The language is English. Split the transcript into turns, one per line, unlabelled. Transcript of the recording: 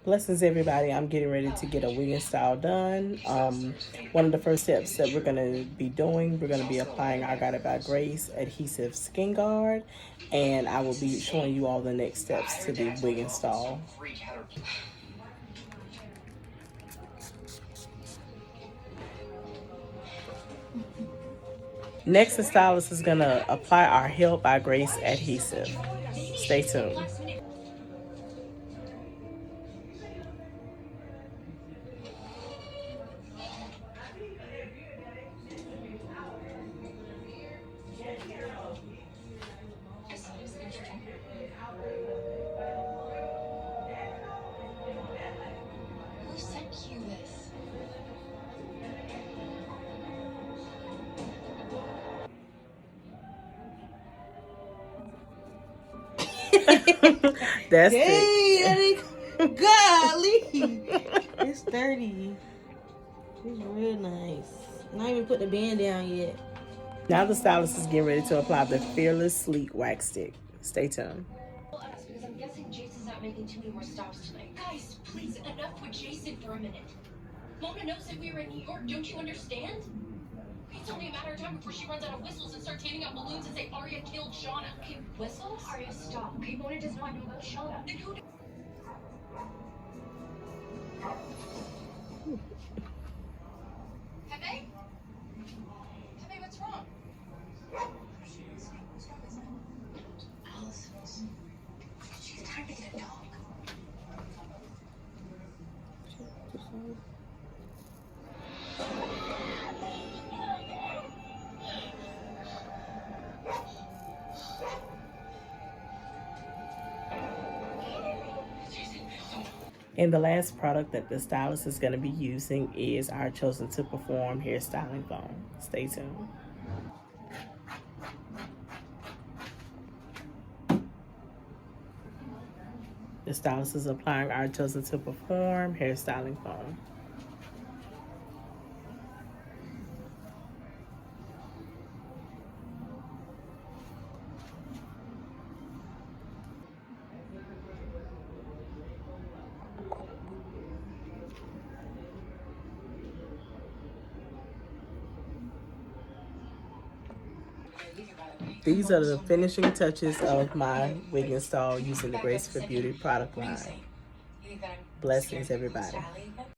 Blessings, everybody. I'm getting ready to get a wig install done. One of the first steps that we're going to be doing, we're going to be applying our Got It by Grace adhesive skin guard, and I will be showing you all the next steps to the wig install. Next, the stylist is going to apply our Help by Grace adhesive. Stay tuned.
Who sent you this?
That's
it. Golly. It's 30. It's real nice. Not even put the band down yet.
Now the stylist is getting ready to apply the Fearless Sleek Wax Stick. Stay tuned.
Because I'm guessing Jason's not making too many more stops tonight. Guys, please, enough with Jason for a minute. Mona knows that we were in New York, don't you understand? It's only a matter of time before she runs out of whistles and starts handing out balloons and say Arya killed Shauna. Okay, whistles? Arya, stop. Okay, Mona does not know about Shauna. Then who? Pepe? Pepe, what's wrong? Alice. She's trying to get a dog.
And the last product that the stylist is going to be using is our Chosen to Perform hairstyling foam. Stay tuned. The stylist is applying our Chosen to Perform hairstyling foam. These are the finishing touches of my wig install using the Grace for Beauty product line. Blessings, everybody.